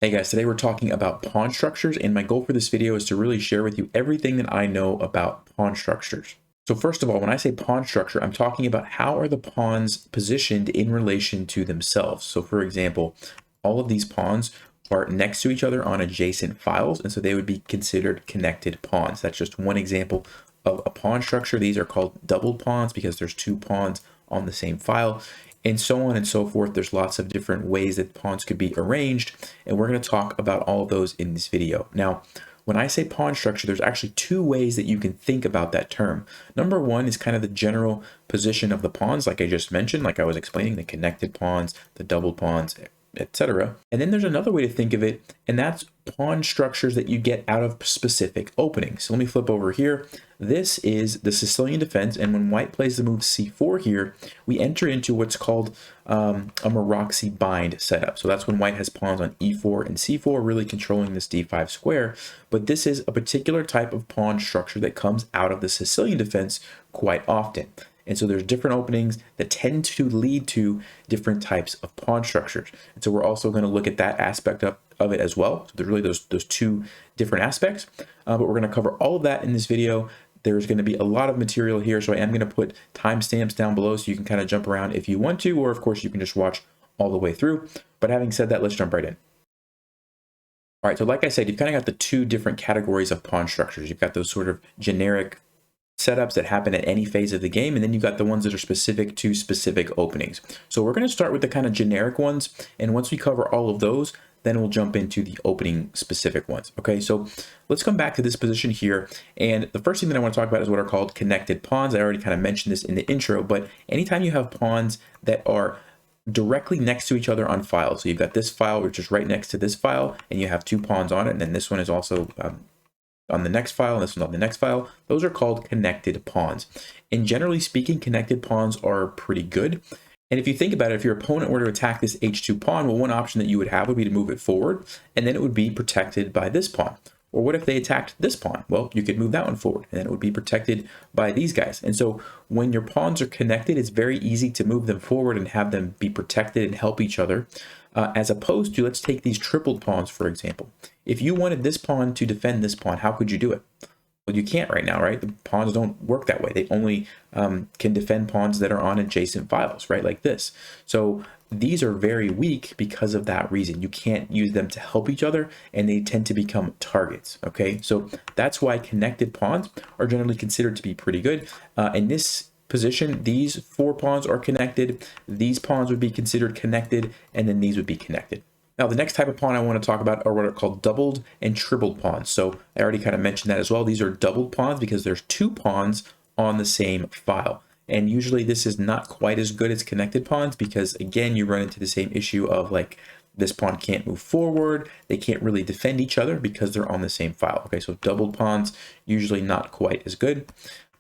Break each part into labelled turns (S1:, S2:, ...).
S1: Hey guys, today we're talking about pawn structures, and my goal for this video is to really share with you everything that I know about pawn structures. So first of all, when I say pawn structure, I'm talking about how are the pawns positioned in relation to themselves. So for example, all of these pawns are next to each other on adjacent files, and so they would be considered connected pawns. That's just one example of a pawn structure. These are called doubled pawns because there's two pawns on the same file, and so on and so forth. There's lots of different ways that pawns could be arranged, and we're going to talk about all of those in this video. Now, when I say pawn structure, there's actually two ways that you can think about that term. Number one is kind of the general position of the pawns, like I just mentioned, like I was explaining, the connected pawns, the double pawns, etc. And then there's another way to think of it, and that's pawn structures that you get out of specific openings. So let me flip over here. This is the Sicilian defense, and when white plays the move c4 here, we enter into what's called a Maroczy bind setup. So that's when white has pawns on e4 and c4, really controlling this d5 square. But this is a particular type of pawn structure that comes out of the Sicilian defense quite often. And so there's different openings that tend to lead to different types of pawn structures. And so we're also going to look at that aspect of it as well. So there's really those two different aspects, but we're going to cover all of that in this video. There's going to be a lot of material here, so I am going to put timestamps down below so you can kind of jump around if you want to, or of course you can just watch all the way through. But having said that, let's jump right in. All right, so like I said, you've kind of got the two different categories of pawn structures. You've got those sort of generic setups that happen at any phase of the game, and then you've got the ones that are specific to specific openings. So we're going to start with the kind of generic ones, and once we cover all of those, then we'll jump into the opening specific ones. Okay, so let's come back to this position here, and the first thing that I want to talk about is what are called connected pawns. I already kind of mentioned this in the intro, but anytime you have pawns that are directly next to each other on files, so you've got this file which is right next to this file, and you have two pawns on it, and then this one is also on the next file, and this one's on the next file. Those are called connected pawns. And generally speaking, connected pawns are pretty good. And if you think about it, if your opponent were to attack this h2 pawn, well, one option that you would have would be to move it forward, and then it would be protected by this pawn. Or what if they attacked this pawn? Well, you could move that one forward, and then it would be protected by these guys. And so when your pawns are connected, it's very easy to move them forward and have them be protected and help each other, as opposed to, let's take these tripled pawns, for example. If you wanted this pawn to defend this pawn, how could you do it? Well, you can't right now, right? The pawns don't work that way. They only can defend pawns that are on adjacent files, right? Like this. So these are very weak because of that reason. You can't use them to help each other, and they tend to become targets, okay? So that's why connected pawns are generally considered to be pretty good. In this position, these four pawns are connected. These pawns would be considered connected, and then these would be connected. Now, the next type of pawn I want to talk about are what are called doubled and tripled pawns. So I already kind of mentioned that as well. These are doubled pawns because there's two pawns on the same file. And usually this is not quite as good as connected pawns because, again, you run into the same issue of like this pawn can't move forward. They can't really defend each other because they're on the same file. Okay, so doubled pawns, usually not quite as good.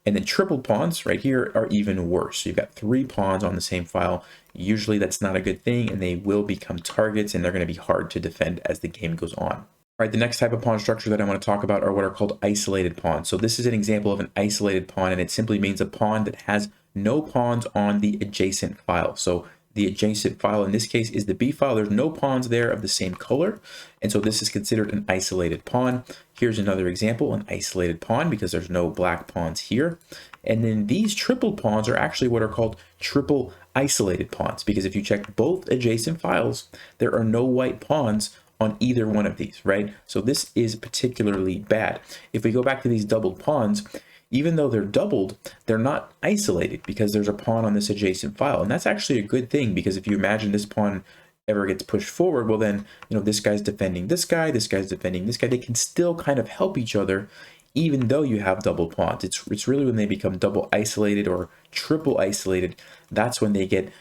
S1: And then tripled pawns right here are even worse. So you've got three pawns on the same file. Usually that's not a good thing, and they will become targets, and they're going to be hard to defend as the game goes on. All right, the next type of pawn structure that I want to talk about are what are called isolated pawns. So this is an example of an isolated pawn, and it simply means a pawn that has no pawns on the adjacent file. So the adjacent file in this case is the B file. There's no pawns there of the same color, and so this is considered an isolated pawn. Here's another example, an isolated pawn, because there's no black pawns here. And then these triple pawns are actually what are called triple isolated pawns, because if you check both adjacent files, there are no white pawns on either one of these, right? So this is particularly bad. If we go back to these doubled pawns, even though they're doubled, they're not isolated because there's a pawn on this adjacent file. And that's actually a good thing, because if you imagine this pawn ever gets pushed forward, well then, you know, this guy's defending this guy's defending this guy. They can still kind of help each other even though you have double pawns. It's really when they become double isolated or triple isolated, that's when they get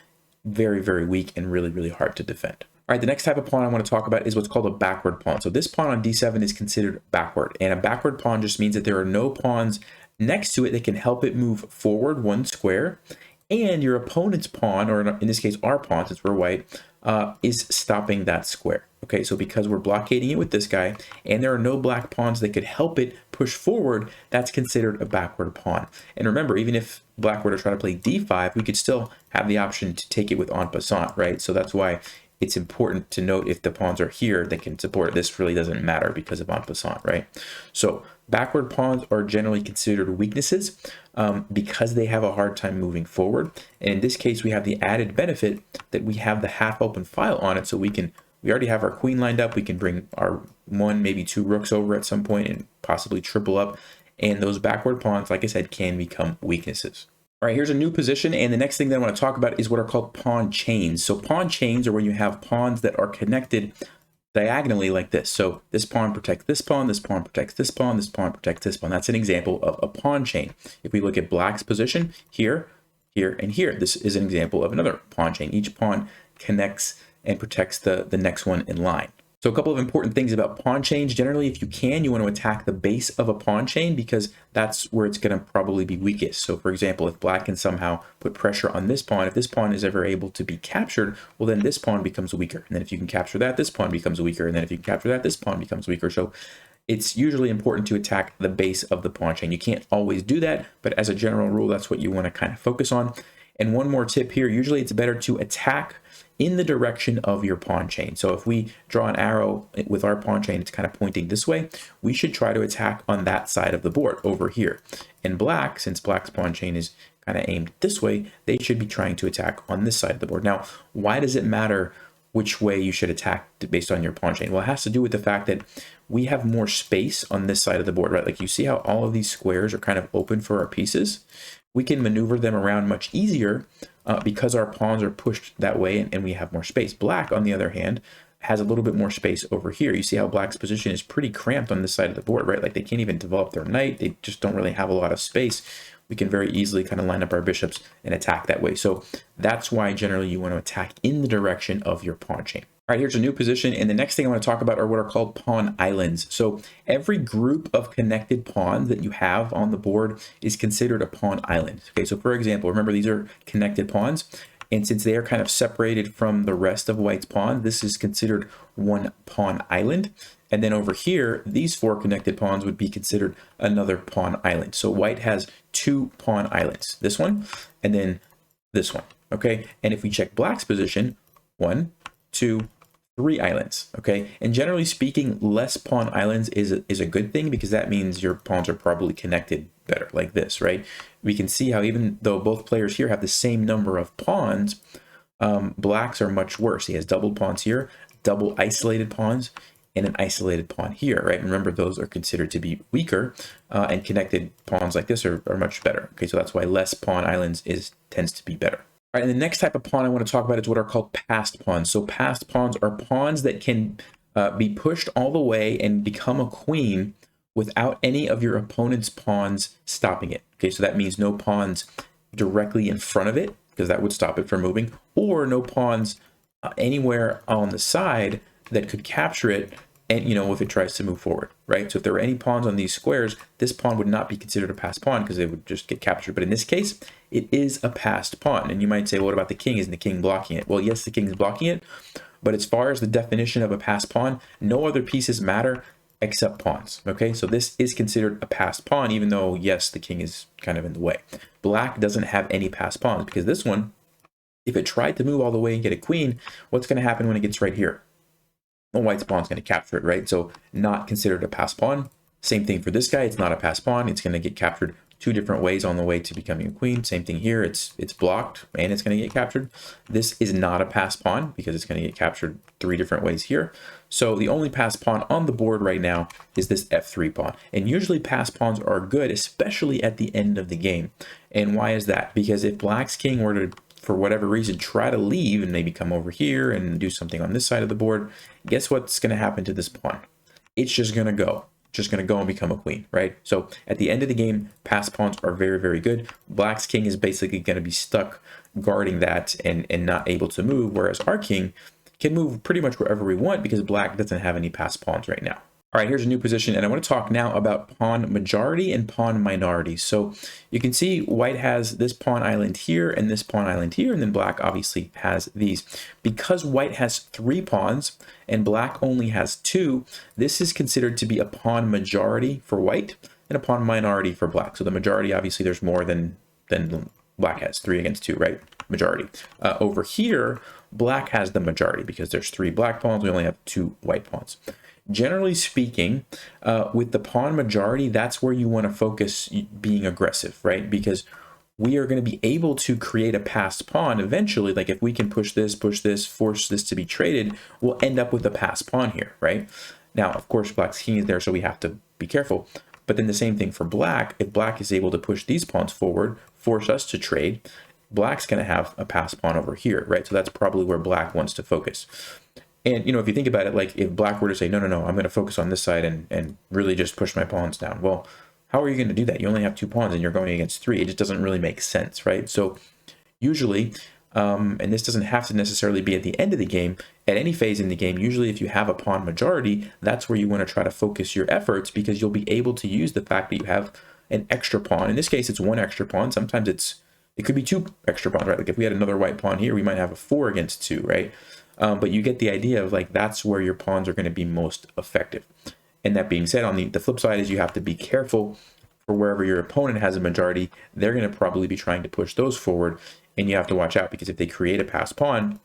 S1: very, very weak and really, really hard to defend. All right, the next type of pawn I want to talk about is what's called a backward pawn. So this pawn on d7 is considered backward, and a backward pawn just means that there are no pawns next to it that can help it move forward one square, and your opponent's pawn, or in this case our pawn, since we're white, is stopping that square. Okay, so because we're blockading it with this guy, and there are no black pawns that could help it push forward, that's considered a backward pawn. And remember, even if black were to try to play d5, we could still have the option to take it with en passant, right? So that's why it's important to note if the pawns are here that can support it. This really doesn't matter because of en passant, right? So backward pawns are generally considered weaknesses because they have a hard time moving forward. And in this case, we have the added benefit that we have the half open file on it. So we already have our queen lined up. We can bring our 1, maybe 2 rooks over at some point and possibly triple up. And those backward pawns, like I said, can become weaknesses. All right, here's a new position, and the next thing that I want to talk about is what are called pawn chains. So pawn chains are when you have pawns that are connected diagonally like this. So this pawn protects this pawn, this pawn protects this pawn, this pawn protects this pawn. That's an example of a pawn chain. If we look at black's position here, here, and here, this is an example of another pawn chain. Each pawn connects and protects the next one in line. So a couple of important things about pawn chains. Generally, if you can, you want to attack the base of a pawn chain because that's where it's going to probably be weakest. So for example, if black can somehow put pressure on this pawn, if this pawn is ever able to be captured, well, then this pawn becomes weaker. And then if you can capture that, this pawn becomes weaker. And then if you can capture that, this pawn becomes weaker. So it's usually important to attack the base of the pawn chain. You can't always do that, but as a general rule, that's what you want to kind of focus on. And one more tip here, usually it's better to attack in the direction of your pawn chain. So if we draw an arrow with our pawn chain, it's kind of pointing this way, we should try to attack on that side of the board over here. And black, since black's pawn chain is kind of aimed this way, they should be trying to attack on this side of the board. Now, why does it matter which way you should attack based on your pawn chain? Well, it has to do with the fact that we have more space on this side of the board, right? Like you see how all of these squares are kind of open for our pieces? We can maneuver them around much easier because our pawns are pushed that way and we have more space. Black, on the other hand, has a little bit more space over here. You see how black's position is pretty cramped on this side of the board, right? Like they can't even develop their knight. They just don't really have a lot of space. We can very easily kind of line up our bishops and attack that way. So that's why generally you want to attack in the direction of your pawn chain. All right, here's a new position. And the next thing I want to talk about are what are called pawn islands. So every group of connected pawns that you have on the board is considered a pawn island. Okay, so for example, remember these are connected pawns. And since they are kind of separated from the rest of white's pawn, this is considered one pawn island. And then over here, these 4 connected pawns would be considered another pawn island. So white has 2 pawn islands, this one, and then this one, okay? And if we check black's position, 1, 2, 3 islands, okay? And generally speaking, less pawn islands is a good thing because that means your pawns are probably connected better like this, right? We can see how even though both players here have the same number of pawns, black's are much worse. He has double pawns here, double isolated pawns, and an isolated pawn here, right? Remember, those are considered to be weaker, and connected pawns like this are much better. Okay, so that's why less pawn islands tends to be better. All right, and the next type of pawn I want to talk about is what are called passed pawns. So passed pawns are pawns that can be pushed all the way and become a queen without any of your opponent's pawns stopping it. Okay, so that means no pawns directly in front of it, because that would stop it from moving, or no pawns anywhere on the side that could capture it, and if it tries to move forward, right? So if there were any pawns on these squares, this pawn would not be considered a passed pawn because it would just get captured. But in this case, it is a passed pawn. And you might say, well, what about the king? Isn't the king blocking it? Well, yes, the king is blocking it, but as far as the definition of a passed pawn, no other pieces matter except pawns, okay? So this is considered a passed pawn, even though, yes, the king is kind of in the way. Black doesn't have any passed pawns because this one, if it tried to move all the way and get a queen, what's going to happen when it gets right here? Well, white's pawn's going to capture it, right? So not considered a passed pawn. Same thing for this guy. It's not a passed pawn. It's going to get captured 2 different ways on the way to becoming a queen. Same thing here. It's blocked and it's going to get captured. This is not a passed pawn because it's going to get captured 3 different ways here. So the only passed pawn on the board right now is this f3 pawn. And usually passed pawns are good, especially at the end of the game. And why is that? Because if black's king were to, for whatever reason, try to leave and maybe come over here and do something on this side of the board, guess what's going to happen to this pawn? It's just going to go. Just going to go and become a queen, right? So at the end of the game, passed pawns are very, very good. Black's king is basically going to be stuck guarding that and not able to move, whereas our king can move pretty much wherever we want because black doesn't have any passed pawns right now. All right, here's a new position, and I want to talk now about pawn majority and pawn minority. So you can see white has this pawn island here and this pawn island here, and then black obviously has these. Because white has 3 pawns and black only has 2, this is considered to be a pawn majority for white and a pawn minority for black. So the majority, obviously, there's more than black has, 3 against 2, right? Majority. Over here, black has the majority because there's 3 black pawns, we only have 2 white pawns. Generally speaking, with the pawn majority, that's where you want to focus being aggressive, right? Because we are going to be able to create a passed pawn eventually. Like if we can push this, force this to be traded, we'll end up with a passed pawn here, right? Now, of course, black's king is there, so we have to be careful. But then the same thing for black. If black is able to push these pawns forward, force us to trade, black's going to have a passed pawn over here, right? So that's probably where black wants to focus. And, you know, if you think about it, like if black were to say, no, I'm going to focus on this side and really just push my pawns down. Well, how are you going to do that? You only have 2 pawns and you're going against 3. It just doesn't really make sense, right? So usually, and this doesn't have to necessarily be at the end of the game, at any phase in the game, usually if you have a pawn majority, that's where you want to try to focus your efforts, because you'll be able to use the fact that you have an extra pawn. In this case, it's 1 extra pawn. Sometimes it could be 2 extra pawns, right? Like if we had another white pawn here, we might have a 4 against 2, right? But you get the idea of like, that's where your pawns are going to be most effective. And that being said, on the flip side is you have to be careful for wherever your opponent has a majority. They're going to probably be trying to push those forward, and you have to watch out, because if they create a passed pawn,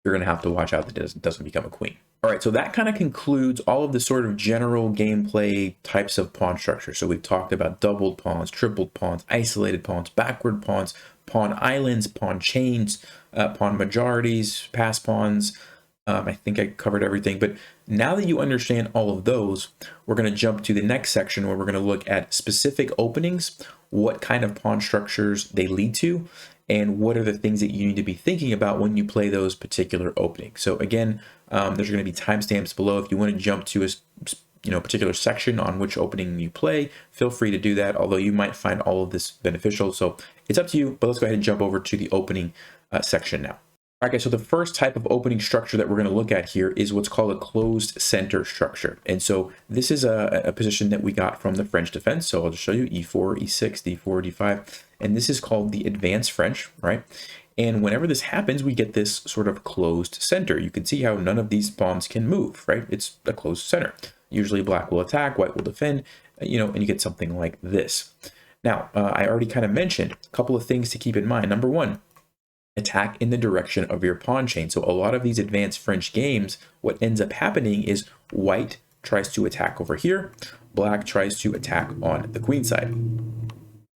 S1: you're going to have to watch out that it doesn't become a queen. All right, so that kind of concludes all of the sort of general gameplay types of pawn structure. So we've talked about doubled pawns, tripled pawns, isolated pawns, backward pawns, pawn islands, pawn chains, pawn majorities, pass pawns. I think I covered everything, but now that you understand all of those, we're going to jump to the next section where we're going to look at specific openings, what kind of pawn structures they lead to, and what are the things that you need to be thinking about when you play those particular openings. So again, there's going to be timestamps below. If you want to jump to a particular section on which opening you play, feel free to do that, although you might find all of this beneficial. So it's up to you, but let's go ahead and jump over to the opening section now. Okay, so the first type of opening structure that we're going to look at here is what's called a closed center structure. And so this is a position that we got from the French defense. So I'll just show you e4, e6, d4, d5, and this is called the advanced French, right? And whenever this happens, we get this sort of closed center. You can see how none of these pawns can move, right? It's a closed center. Usually black will attack, white will defend, and you get something like this. Now, I already kind of mentioned a couple of things to keep in mind. Number one, attack in the direction of your pawn chain. So a lot of these advanced French games, what ends up happening is white tries to attack over here, black tries to attack on the queen side.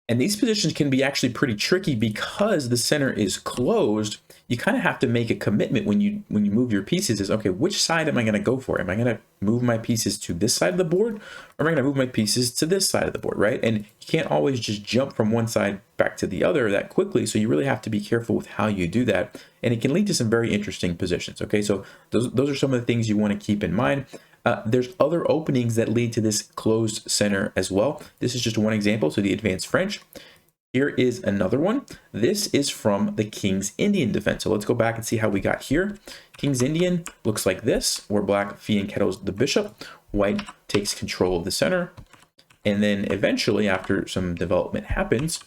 S1: And these positions can be actually pretty tricky because the center is closed. You kind of have to make a commitment when you move your pieces is, okay, which side am I going to go for? Am I going to move my pieces to this side of the board, or am I going to move my pieces to this side of the board, right? And you can't always just jump from one side back to the other that quickly. So you really have to be careful with how you do that. And it can lead to some very interesting positions. Okay, so those are some of the things you want to keep in mind. There's other openings that lead to this closed center as well. This is just one example. So the advanced French. Here is another one. This is from the King's Indian defense. So let's go back and see how we got here. King's Indian looks like this, where black fianchettos the bishop, white takes control of the center, and then eventually, after some development happens,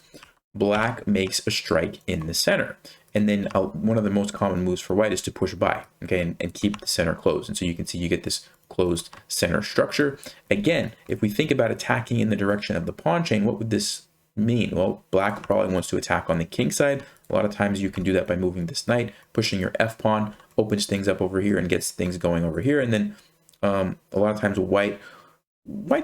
S1: black makes a strike in the center. And then one of the most common moves for white is to push by, okay, and keep the center closed. And so you can see you get this closed center structure. Again, if we think about attacking in the direction of the pawn chain, what would this mean? Well, black probably wants to attack on the king side. A lot of times you can do that by moving this knight, pushing your f pawn, opens things up over here and gets things going over here. And then a lot of times white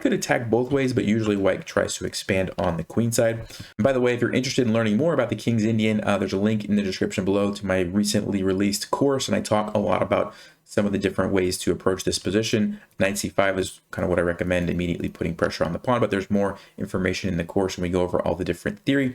S1: could attack both ways, but usually white tries to expand on the queen side. And by the way, if you're interested in learning more about the King's Indian, there's a link in the description below to my recently released course, and I talk a lot about some of the different ways to approach this position. Knight c5 is kind of what I recommend, immediately putting pressure on the pawn, but there's more information in the course and we go over all the different theory.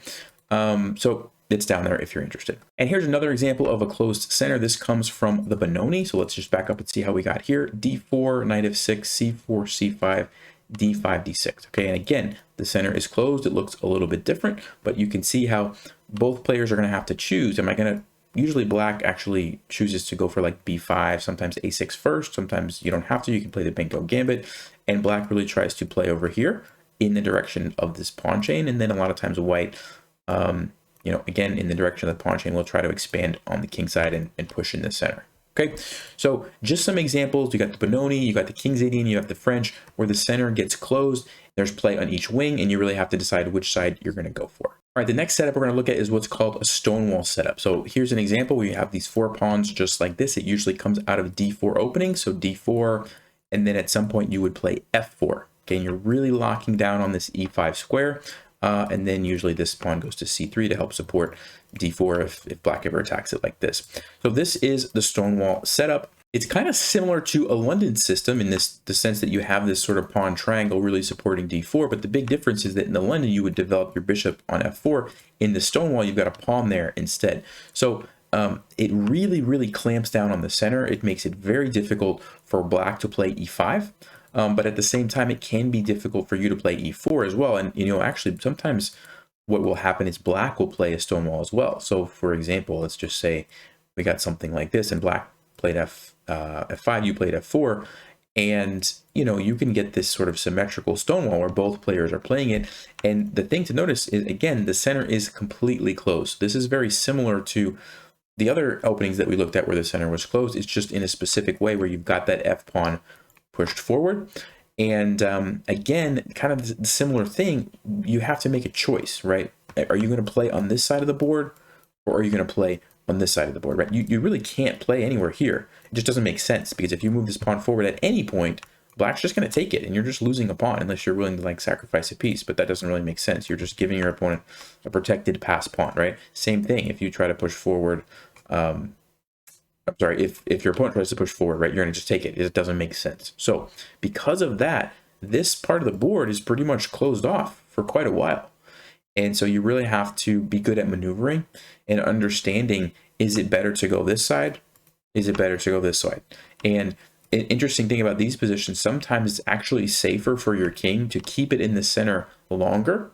S1: So it's down there if you're interested. And here's another example of a closed center. This comes from the Benoni. So let's just back up and see how we got here. d4, knight f6, c4, c5, d5, d6. Okay, and again, the center is closed. It looks a little bit different, but you can see how both players are going to have to choose. Am I going to usually black actually chooses to go for like b5, sometimes a6 first, sometimes you don't have to, you can play the Benoni Gambit, and black really tries to play over here in the direction of this pawn chain, and then a lot of times white, again, in the direction of the pawn chain, will try to expand on the king side and push in the center. Okay, so just some examples. You got the Benoni, you got the King's Indian, you have the French, where the center gets closed. There's play on each wing, and you really have to decide which side you're going to go for. All right, the next setup we're going to look at is what's called a Stonewall setup. So here's an example where you have these 4 pawns just like this. It usually comes out of D4 opening, so D4, and then at some point you would play F4. Okay, and you're really locking down on this E5 square, and then usually this pawn goes to C3 to help support D4 if black ever attacks it like this. So this is the Stonewall setup. It's kind of similar to a London system in the sense that you have this sort of pawn triangle really supporting D4, but the big difference is that in the London you would develop your bishop on F4. In the Stonewall you've got a pawn there instead. So it really clamps down on the center. It makes it very difficult for black to play E5. But at the same time, it can be difficult for you to play E4 as well. And, actually, sometimes what will happen is black will play a Stonewall as well. So, for example, let's just say we got something like this, and black played F5, you played F4, and, you can get this sort of symmetrical Stonewall where both players are playing it. And the thing to notice is, again, the center is completely closed. This is very similar to the other openings that we looked at where the center was closed. It's just in a specific way where you've got that F pawn pushed forward. And again, kind of the similar thing, you have to make a choice, right? Are you going to play on this side of the board, or are you going to play on this side of the board, right? You really can't play anywhere here. It just doesn't make sense, because if you move this pawn forward at any point, black's just going to take it, and you're just losing a pawn unless you're willing to like sacrifice a piece, but that doesn't really make sense. You're just giving your opponent a protected pass pawn, right? Same thing if you try to push forward. I'm sorry, if your opponent tries to push forward, right, you're going to just take it. It doesn't make sense. So because of that, this part of the board is pretty much closed off for quite a while. And so you really have to be good at maneuvering and understanding, is it better to go this side? Is it better to go this side? And an interesting thing about these positions, sometimes it's actually safer for your king to keep it in the center longer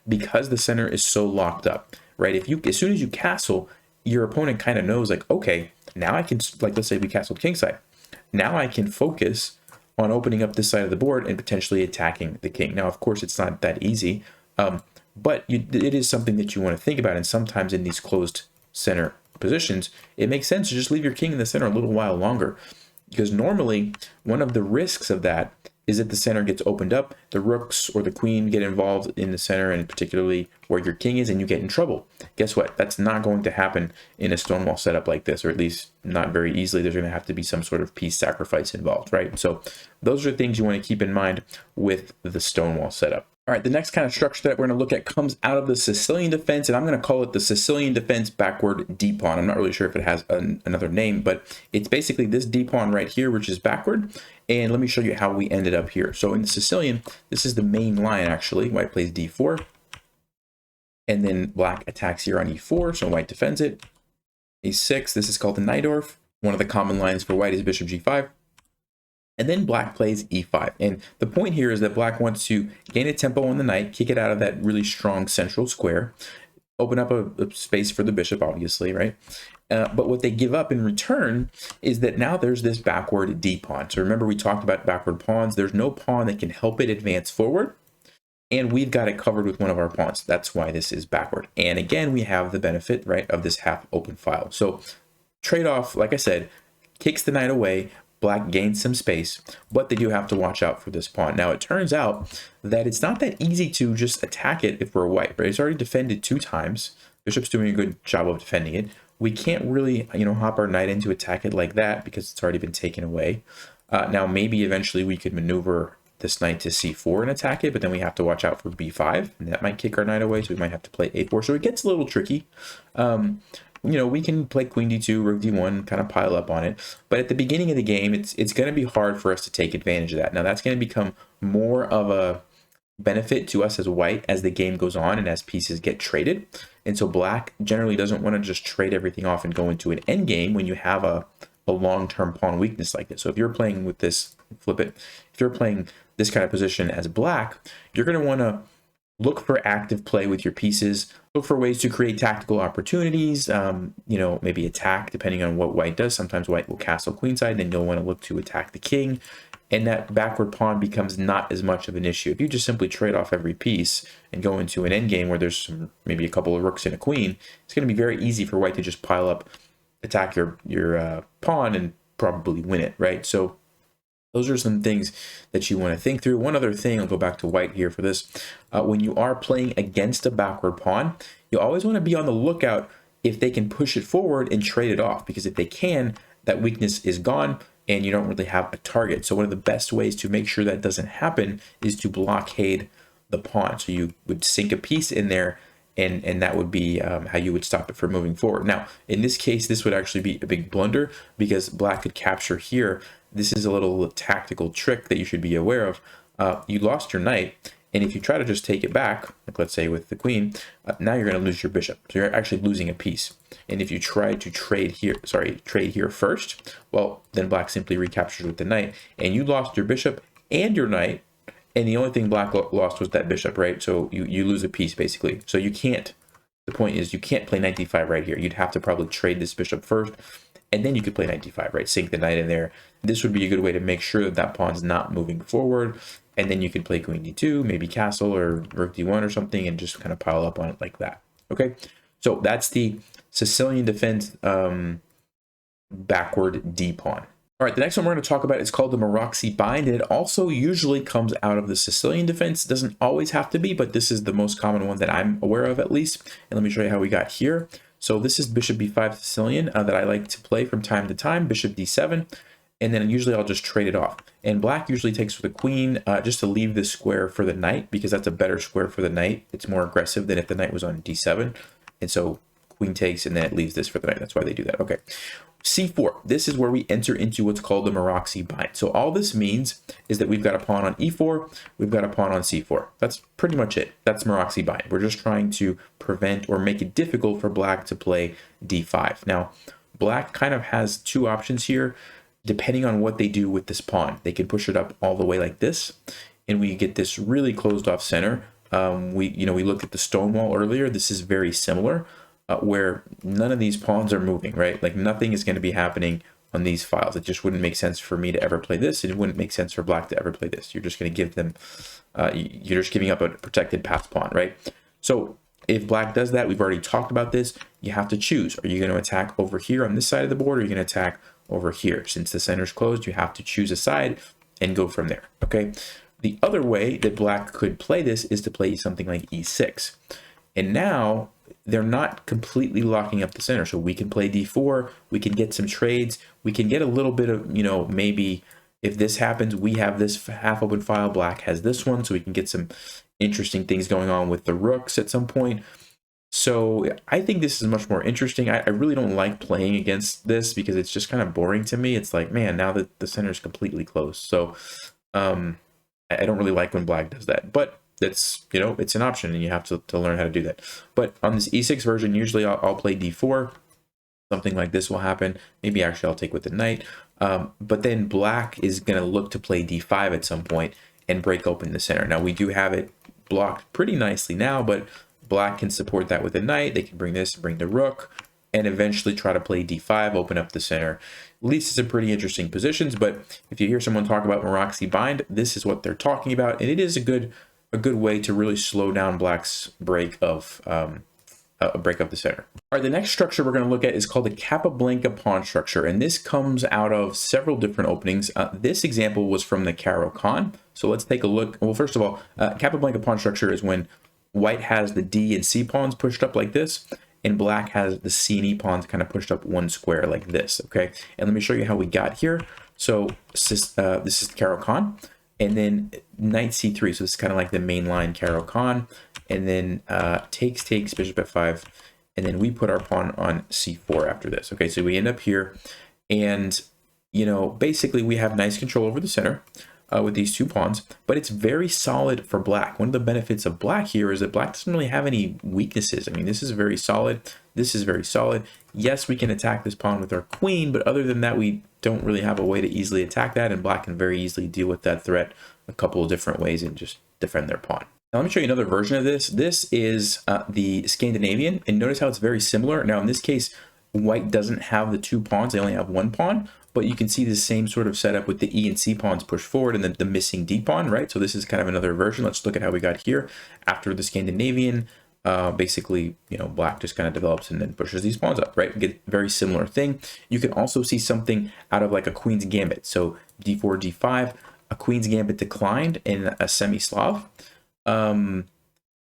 S1: because the center is so locked up, right? As soon as you castle, your opponent kind of knows, like, okay, now I can, like, let's say we castled kingside. Now I can focus on opening up this side of the board and potentially attacking the king. Now, of course, it's not that easy, but it is something that you want to think about. And sometimes in these closed center positions, it makes sense to just leave your king in the center a little while longer, because normally one of the risks of that is that the center gets opened up, the rooks or the queen get involved in the center, and particularly where your king is, and you get in trouble. Guess what? That's not going to happen in a Stonewall setup like this, or at least not very easily. There's going to have to be some sort of piece sacrifice involved, right? So those are things you want to keep in mind with the Stonewall setup. All right, the next kind of structure that we're going to look at comes out of the Sicilian defense, and I'm going to call it the Sicilian defense backward D pawn. I'm not really sure if it has another name, but it's basically this D pawn right here, which is backward. And let me show you how we ended up here. So in the Sicilian, this is the main line, actually. White plays D4, and then black attacks here on E4, so white defends it. A6, this is called the Najdorf. One of the common lines for white is bishop G5. And then black plays E5. And the point here is that black wants to gain a tempo on the knight, kick it out of that really strong central square, open up a space for the bishop, obviously, right? But what they give up in return is that now there's this backward D pawn. So remember, we talked about backward pawns. There's no pawn that can help it advance forward, and we've got it covered with one of our pawns. That's why this is backward. And again, we have the benefit, right, of this half open file. So trade-off, like I said, kicks the knight away. Black gains some space, but they do have to watch out for this pawn. Now, it turns out that it's not that easy to just attack it if we're white, right? It's already defended 2 times. Bishop's doing a good job of defending it. We can't really, hop our knight in to attack it like that because it's already been taken away. Now, maybe eventually we could maneuver this knight to C4 and attack it, but then we have to watch out for B5, and that might kick our knight away, so we might have to play A4. So it gets a little tricky. We can play queen d2, rook d1, kind of pile up on it. But at the beginning of the game, it's going to be hard for us to take advantage of that. Now, that's going to become more of a benefit to us as white as the game goes on and as pieces get traded. And so black generally doesn't want to just trade everything off and go into an endgame when you have a long-term pawn weakness like this. So if you're playing with this, flip it, if you're playing this kind of position as black, you're going to want to look for active play with your pieces. Look for ways to create tactical opportunities, maybe attack depending on what white does. Sometimes white will castle queenside, then you'll want to look to attack the king. And that backward pawn becomes not as much of an issue. If you just simply trade off every piece and go into an endgame where there's maybe a couple of rooks and a queen, it's going to be very easy for white to just pile up attack your pawn and probably win it, right? So those are some things that you want to think through. One other thing, I'll go back to white here for this. When you are playing against a backward pawn, you always want to be on the lookout if they can push it forward and trade it off, because if they can, that weakness is gone and you don't really have a target. So one of the best ways to make sure that doesn't happen is to blockade the pawn. So you would sink a piece in there, and that would be how you would stop it from moving forward. Now, in this case, this would actually be a big blunder because black could capture here. This is a little tactical trick that you should be aware of. You lost your knight, and if you try to just take it back, like let's say with the queen, now you're going to lose your bishop. So you're actually losing a piece. And if you try to trade here first, well, then black simply recaptures with the knight, and you lost your bishop and your knight, and the only thing black lost was that bishop, right? So you lose a piece basically. So you can't, the point is you can't play knight d5 right here. You'd have to probably trade this bishop first, and then you could play knight d5, right? Sink the knight in there. This would be a good way to make sure that that pawn's not moving forward. And then you could play queen d2, maybe castle or rook d1 or something, and just kind of pile up on it like that. Okay, so that's the Sicilian defense backward d pawn. All right, the next one we're going to talk about is called the Maroczy bind, and it also usually comes out of the Sicilian defense. It doesn't always have to be, but this is the most common one that I'm aware of at least. And let me show you how we got here. So this is bishop b5 Sicilian that I like to play from time to time, bishop d7, and then usually I'll just trade it off. And black usually takes for the queen just to leave this square for the knight, because that's a better square for the knight. It's more aggressive than if the knight was on d7. And so queen takes, and then it leaves this for the knight. That's why they do that. Okay. c4. This is where we enter into what's called the Maroczy bind. So all this means is that we've got a pawn on e4, we've got a pawn on c4. That's pretty much it. That's Maroczy bind. We're just trying to prevent or make it difficult for black to play d5. Now, black kind of has two options here, depending on what they do with this pawn. They could push it up all the way like this, and we get this really closed off center. We looked at the Stonewall earlier. This is very similar. Where none of these pawns are moving, right? Like nothing is going to be happening on these files. It just wouldn't make sense for me to ever play this. It wouldn't make sense for black to ever play this. You're just going to give them, you're just giving up a protected pass pawn, right? So if black does that, we've already talked about this. You have to choose. Are you going to attack over here on this side of the board, or are you going to attack over here? Since the center's closed, you have to choose a side and go from there, okay? The other way that black could play this is to play something like e6. And now they're not completely locking up the center. So we can play d4, we can get some trades, we can get a little bit of, maybe if this happens, we have this half open file, black has this one, so we can get some interesting things going on with the rooks at some point. So I think this is much more interesting. I really don't like playing against this because it's just kind of boring to me. It's like, man, now that the center is completely closed. So I don't really like when black does that, but it's, it's an option, and you have to learn how to do that. But on this e6 version, usually I'll play d4. Something like this will happen. Maybe actually I'll take with the knight. But then black is going to look to play d5 at some point and break open the center. Now we do have it blocked pretty nicely now, but black can support that with the knight. They can bring this, bring the rook, and eventually try to play d5, open up the center. At least it's in pretty interesting positions. But if you hear someone talk about Maroczy bind, this is what they're talking about, and it is a good way to really slow down black's break of the center. All right, the next structure we're going to look at is called the Capablanca pawn structure, and this comes out of several different openings. This example was from the Caro-Kann, so let's take a look. Well, first of all, Capablanca pawn structure is when white has the D and C pawns pushed up like this, and black has the C and E pawns kind of pushed up one square like this, okay? And let me show you how we got here. So this is the Caro-Kann. And then knight c3, so this is kind of like the main line Caro-Kann, and then takes, bishop f5, and then we put our pawn on c4 after this. Okay, so we end up here, and basically we have nice control over the center with these two pawns, but it's very solid for black. One of the benefits of black here is that black doesn't really have any weaknesses. I mean, this is very solid. This is very solid. Yes, we can attack this pawn with our queen, but other than that, we don't really have a way to easily attack that, and black can very easily deal with that threat a couple of different ways and just defend their pawn. Now let me show you another version of this. This is the Scandinavian, and notice how it's very similar. Now in this case, white doesn't have the two pawns, they only have one pawn, but you can see the same sort of setup with the E and C pawns pushed forward and then the missing D pawn, right? So this is kind of another version. Let's look at how we got here. After the Scandinavian, basically, you know, black just kind of develops and then pushes these pawns up, right? We get a very similar thing. You can also see something out of like a queen's gambit. So d4, d5, a queen's gambit declined in a semi-Slav.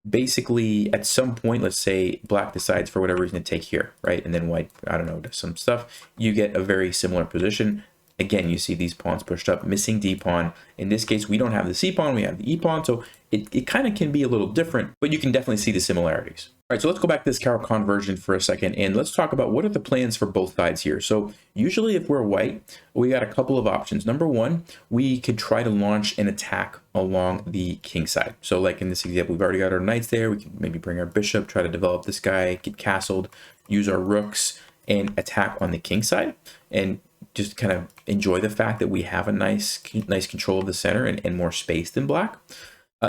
S1: Basically, at some point, let's say black decides for whatever reason to take here, right? And then white, I don't know, does some stuff. You get a very similar position. Again, you see these pawns pushed up, missing D pawn. In this case, we don't have the C pawn, we have the E pawn. So it kind of can be a little different, but you can definitely see the similarities. All right, so let's go back to this Caro-Kann version for a second, and let's talk about what are the plans for both sides here. So usually if we're white, we got a couple of options. Number one, we could try to launch an attack along the king side. So like in this example, we've already got our knights there. We can maybe bring our bishop, try to develop this guy, get castled, use our rooks, and attack on the king side, and just kind of enjoy the fact that we have a nice control of the center and more space than black.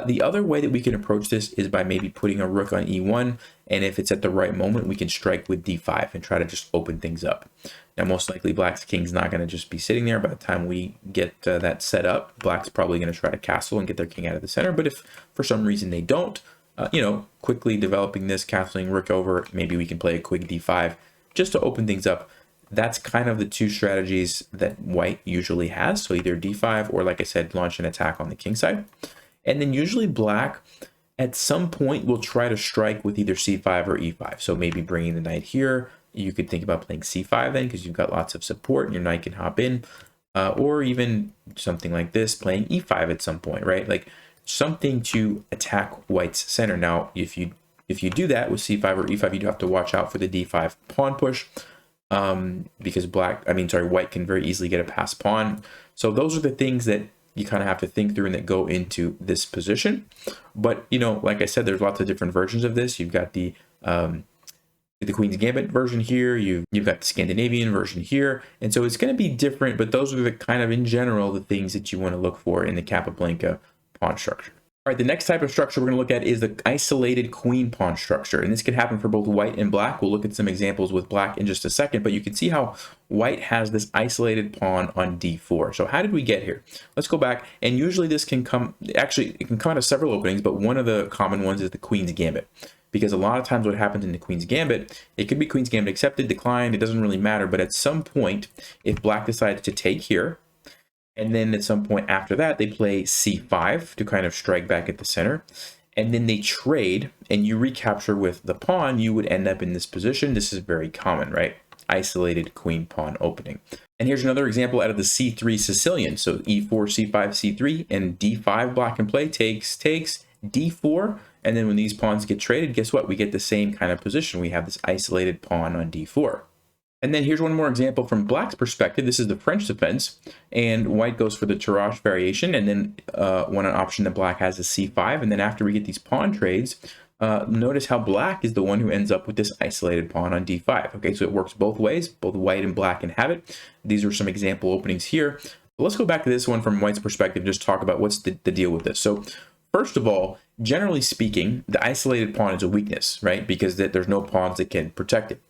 S1: The other way that we can approach this is by maybe putting a rook on e1, and if it's at the right moment, we can strike with d5 and try to just open things up. Now, most likely black's king's not going to just be sitting there. By the time we get that set up, black's probably going to try to castle and get their king out of the center. But if for some reason they don't, you know, quickly developing this, castling rook over, maybe we can play a quick d5 just to open things up. That's kind of the two strategies that white usually has. So either d5 or, like I said, launch an attack on the king side. And then usually black at some point will try to strike with either c5 or e5. So maybe bringing the knight here. You could think about playing c5 then, because you've got lots of support and your knight can hop in. Or even something like this, playing e5 at some point, right? Like something to attack white's center. Now, if you do that with c5 or e5, you do have to watch out for the d5 pawn push. Because white can very easily get a passed pawn. So those are the things that you kind of have to think through and that go into this position. But, you know, like I said, there's lots of different versions of this. You've got the Queen's Gambit version here. You've got the Scandinavian version here. And so it's going to be different, but those are the kind of, in general, the things that you want to look for in the Capablanca pawn structure. All right, the next type of structure we're going to look at is the isolated queen pawn structure. And this can happen for both white and black. We'll look at some examples with black in just a second, but you can see how white has this isolated pawn on d4. So how did we get here? Let's go back. And usually this can come, actually, it can come out of several openings, but one of the common ones is the Queen's Gambit. Because a lot of times what happens in the Queen's Gambit, it could be Queen's Gambit accepted, declined, it doesn't really matter. But at some point, if black decides to take here, and then at some point after that, they play c5 to kind of strike back at the center. And then they trade and you recapture with the pawn, you would end up in this position. This is very common, right? Isolated queen pawn opening. And here's another example out of the c3 Sicilian. So e4, c5, c3, and d5 black can play, takes, d4. And then when these pawns get traded, guess what? We get the same kind of position. We have this isolated pawn on d4. And then here's one more example from black's perspective. This is the French defense, and white goes for the Tarrasch variation, and then one option that black has is c5. And then after we get these pawn trades, notice how black is the one who ends up with this isolated pawn on d5. Okay, so it works both ways. Both white and black can have it. These are some example openings here. But let's go back to this one from white's perspective, just talk about what's the deal with this. So first of all, generally speaking, the isolated pawn is a weakness, right? Because there's no pawns that can protect it.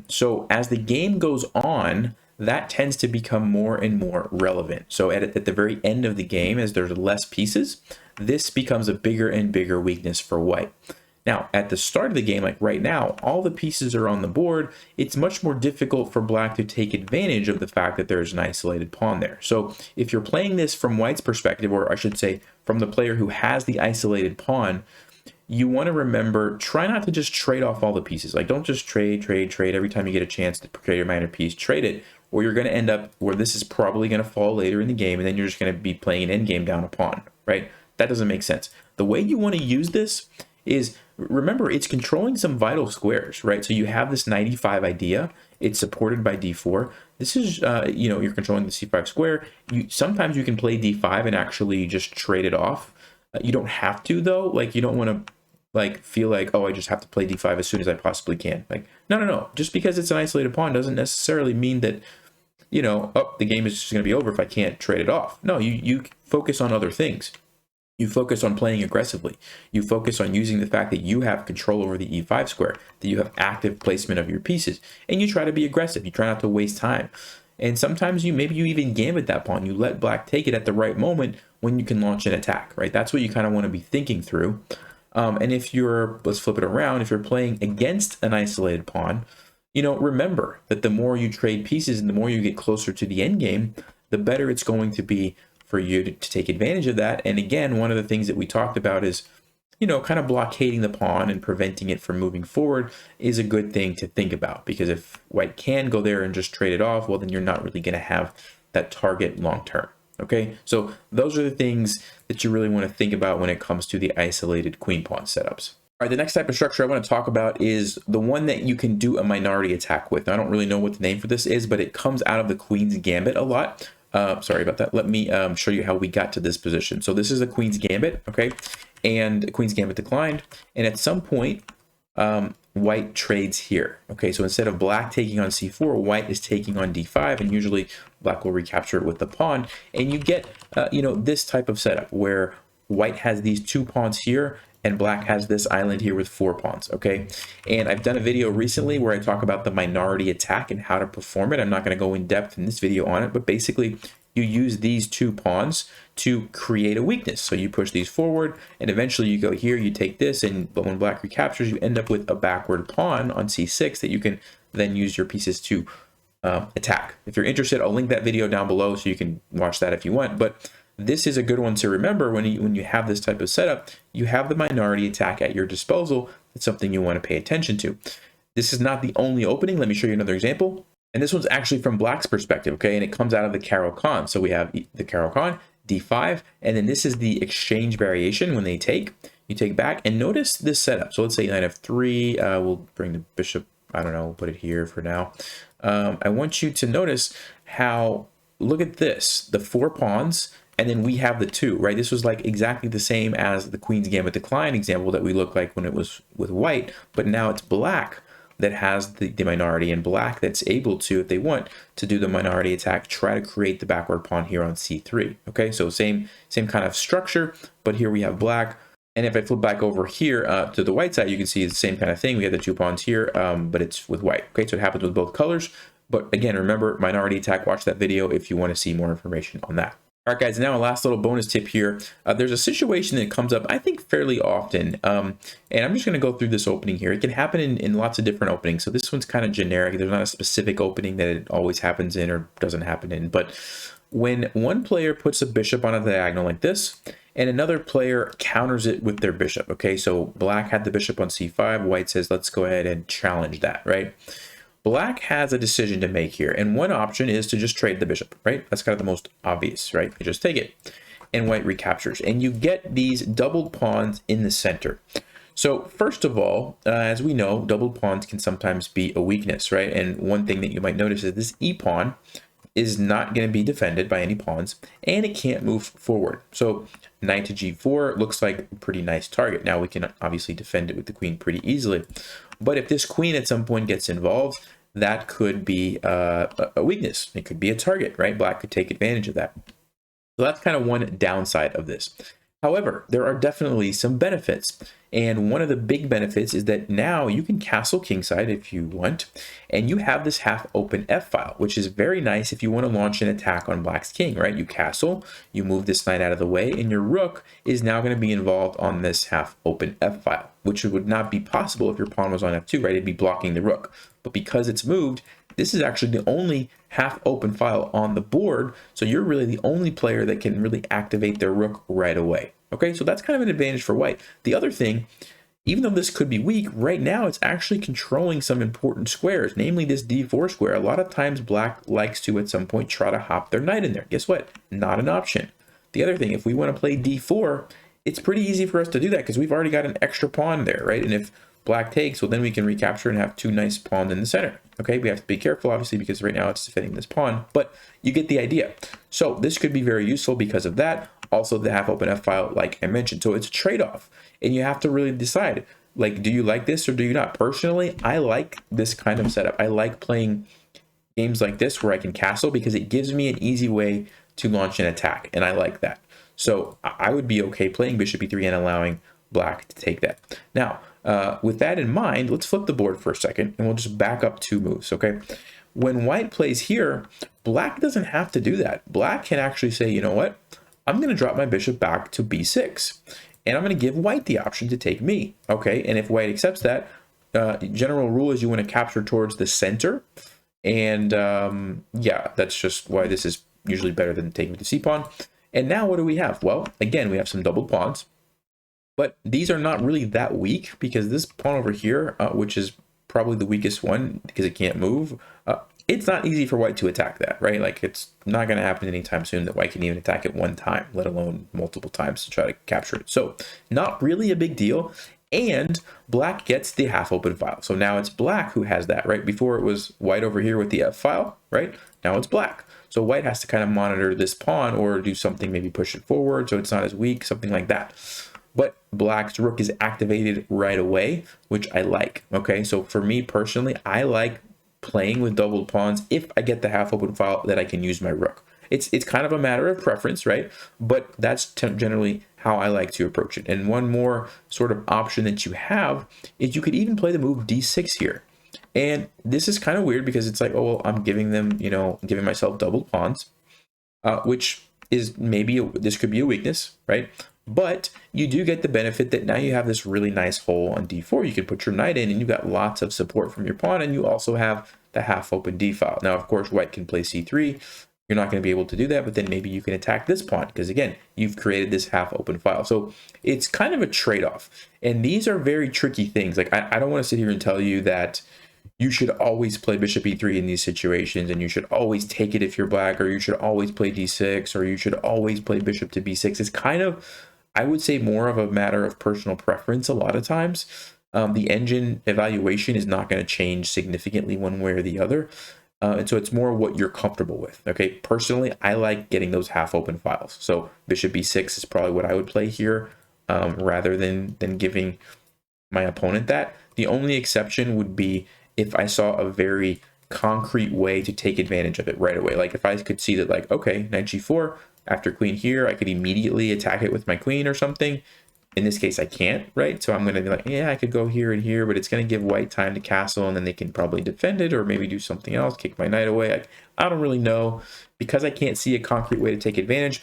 S1: So as the game goes on, that tends to become more and more relevant. So at the very end of the game, as there's less pieces, this becomes a bigger and bigger weakness for white. Now, at the start of the game, like right now, all the pieces are on the board. It's much more difficult for black to take advantage of the fact that there's an isolated pawn there. So if you're playing this from white's perspective, or I should say from the player who has the isolated pawn, you want to remember, try not to just trade off all the pieces. Like, don't just trade every time you get a chance to trade your minor piece, trade it, or you're going to end up where this is probably going to fall later in the game, and then you're just going to be playing an endgame down a pawn, right? That doesn't make sense. The way you want to use this is, remember, it's controlling some vital squares, right? So you have this knight e5 idea. It's supported by d4. This is, you know, you're controlling the c5 square. Sometimes you can play d5 and actually just trade it off. You don't have to, though. Like, you don't want to feel like, oh, I just have to play d5 as soon as I possibly can. Like, no. Just because it's an isolated pawn doesn't necessarily mean that, you know, oh, the game is just going to be over if I can't trade it off. No, you focus on other things. You focus on playing aggressively. You focus on using the fact that you have control over the e5 square, that you have active placement of your pieces, and you try to be aggressive. You try not to waste time. And sometimes maybe you even gambit that pawn. You let black take it at the right moment when you can launch an attack, right? That's what you kind of want to be thinking through. And if you're, let's flip it around, if you're playing against an isolated pawn, remember that the more you trade pieces and the more you get closer to the end game, the better it's going to be for you to take advantage of that. And again, one of the things that we talked about is, kind of blockading the pawn and preventing it from moving forward is a good thing to think about, because if white can go there and just trade it off, well, then you're not really going to have that target long term. Okay, so those are the things that you really want to think about when it comes to the isolated queen pawn setups. All right, the next type of structure I want to talk about is the one that you can do a minority attack with. Now, I don't really know what the name for this is, but it comes out of the Queen's Gambit a lot. Sorry about that. Let me show you how we got to this position. So this is the Queen's Gambit, okay? And Queen's Gambit declined. And at some point, white trades here. Okay, so instead of black taking on c4, white is taking on d5, and usually black will recapture it with the pawn. And you get, this type of setup where white has these 2 pawns here, and black has this island here with 4 pawns, okay? And I've done a video recently where I talk about the minority attack and how to perform it. I'm not going to go in depth in this video on it, but basically you use these 2 pawns to create a weakness. So you push these forward, and eventually you go here, you take this, but when black recaptures, you end up with a backward pawn on c6 that you can then use your pieces to attack. If you're interested, I'll link that video down below so you can watch that if you want. But this is a good one to remember when you have this type of setup. You have the minority attack at your disposal. It's something you want to pay attention to. This is not the only opening. Let me show you another example. And this one's actually from black's perspective, okay? And it comes out of the Caro-Kann. So we have the Caro-Kann, d5, and then this is the exchange variation when they take. You take back, and notice this setup. So let's say knight f3. We'll bring the bishop, I don't know, we'll put it here for now. I want you to notice how, look at this, the 4 pawns, and then we have the 2, right? This was like exactly the same as the Queen's Gambit decline example that we looked like when it was with white, but now it's black that has the minority, and black that's able to, if they want, to do the minority attack, try to create the backward pawn here on c3, okay? So same kind of structure, but here we have black. And if I flip back over here to the white side, you can see the same kind of thing. We have the 2 pawns here, but it's with white, okay? So it happens with both colors. But again, remember, minority attack, watch that video if you want to see more information on that. All right, guys, now a last little bonus tip here. There's a situation that comes up, I think, fairly often. And I'm just going to go through this opening here. It can happen in lots of different openings. So this one's kind of generic. There's not a specific opening that it always happens in or doesn't happen in. But when one player puts a bishop on a diagonal like this, and another player counters it with their bishop, okay? So black had the bishop on c5. White says, let's go ahead and challenge that, right? Black has a decision to make here, and one option is to just trade the bishop, right? That's kind of the most obvious, right? You just take it, and white recaptures, and you get these doubled pawns in the center. So first of all, as we know, doubled pawns can sometimes be a weakness, right? And one thing that you might notice is this e-pawn is not going to be defended by any pawns, and it can't move forward. So knight to g4 looks like a pretty nice target. Now we can obviously defend it with the queen pretty easily, but if this queen at some point gets involved, that could be a weakness. It could be a target, right? Black could take advantage of that. So that's kind of one downside of this. However, there are definitely some benefits. And one of the big benefits is that now you can castle kingside if you want, and you have this half open F file, which is very nice if you want to launch an attack on black's king, right? You castle, you move this knight out of the way, and your rook is now going to be involved on this half open F file, which would not be possible if your pawn was on F2, right? It'd be blocking the rook. But because it's moved, this is actually the only half open file on the board. So you're really the only player that can really activate their rook right away. Okay, so that's kind of an advantage for white. The other thing, even though this could be weak, right now it's actually controlling some important squares, namely this d4 square. A lot of times black likes to, at some point, try to hop their knight in there. Guess what? Not an option. The other thing, if we want to play d4, it's pretty easy for us to do that because we've already got an extra pawn there, right? And if black takes, well, then we can recapture and have 2 nice pawns in the center. Okay, we have to be careful, obviously, because right now it's defending this pawn, but you get the idea. So this could be very useful because of that. Also, the half open F file, like I mentioned. So it's a trade-off, and you have to really decide, like, do you like this or do you not? Personally, I like this kind of setup. I like playing games like this where I can castle because it gives me an easy way to launch an attack, and I like that. So I would be okay playing bishop e3 and allowing black to take that. Now, with that in mind, let's flip the board for a second, and we'll just back up 2 moves, okay? When white plays here, black doesn't have to do that. Black can actually say, you know what? I'm going to drop my bishop back to b6. and I'm going to give white the option to take me. Okay, and if white accepts that, general rule is you want to capture towards the center. And yeah, that's just why this is usually better than taking the c-pawn. And now what do we have? Well, again, we have some doubled pawns, but these are not really that weak, because this pawn over here, which is probably the weakest one because it can't move, it's not easy for white to attack that, right? Like, it's not going to happen anytime soon that white can even attack it one time, let alone multiple times to try to capture it. So not really a big deal. And black gets the half open file. So now it's black who has that, right? Before it was white over here with the F file, right? Now it's black. So white has to kind of monitor this pawn or do something, maybe push it forward so it's not as weak, something like that. But black's rook is activated right away, which I like. Okay, so for me personally, I like playing with doubled pawns if I get the half open file that I can use my rook. It's kind of a matter of preference, right? But that's generally how I like to approach it. And one more sort of option that you have is you could even play the move d6 here. And this is kind of weird because it's like, oh, well, I'm giving them, you know, giving myself doubled pawns, which is maybe, this could be a weakness, right? But you do get the benefit that now you have this really nice hole on d4. You can put your knight in and you've got lots of support from your pawn, and you also have the half open d file. Now, of course, white can play c3. You're not going to be able to do that, but then maybe you can attack this pawn because, again, you've created this half open file. So it's kind of a trade-off. And these are very tricky things. Like, I don't want to sit here and tell you that you should always play bishop e3 in these situations, and you should always take it if you're black, or you should always play d6, or you should always play bishop to b6. It's kind of, I would say, more of a matter of personal preference a lot of times. The engine evaluation is not going to change significantly one way or the other. And so it's more what you're comfortable with. Okay, personally, I like getting those half open files. So bishop b6 is probably what I would play here, rather than giving my opponent that. The only exception would be if I saw a very concrete way to take advantage of it right away. Like if I could see that, like, okay, knight g4, after queen here, I could immediately attack it with my queen or something. In this case, I can't, right? So I'm going to be like, yeah, I could go here and here, but it's going to give white time to castle, and then they can probably defend it or maybe do something else, kick my knight away. I don't really know. Because I can't see a concrete way to take advantage,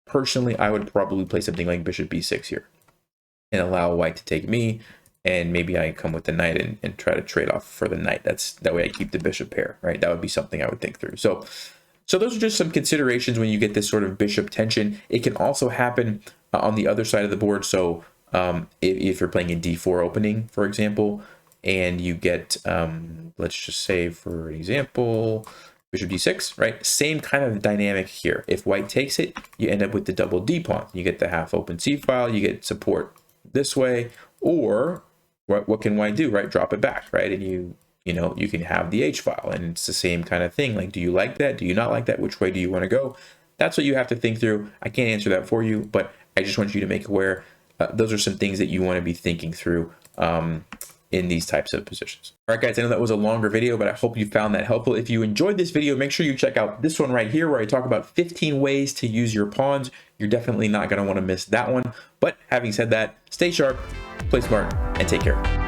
S1: personally, I would probably play something like bishop b6 here and allow white to take me, and maybe I come with the knight and try to trade off for the knight. That way I keep the bishop pair, right? That would be something I would think through. So those are just some considerations when you get this sort of bishop tension. It can also happen on the other side of the board. So if you're playing a d4 opening, for example, and you get, let's just say, for example, bishop d6, right? Same kind of dynamic here. If white takes it, you end up with the double d pawn. You get the half open c file, you get support this way, or what can white do, right? Drop it back, right? And you know, you can have the h file, and it's the same kind of thing. Like, do you like that? Do you not like that? Which way do you want to go? That's what you have to think through. I can't answer that for you, but I just want you to make aware. Those are some things that you want to be thinking through in these types of positions. All right, guys, I know that was a longer video, but I hope you found that helpful. If you enjoyed this video, make sure you check out this one right here, where I talk about 15 ways to use your pawns. You're definitely not going to want to miss that one. But having said that, stay sharp, play smart, and take care.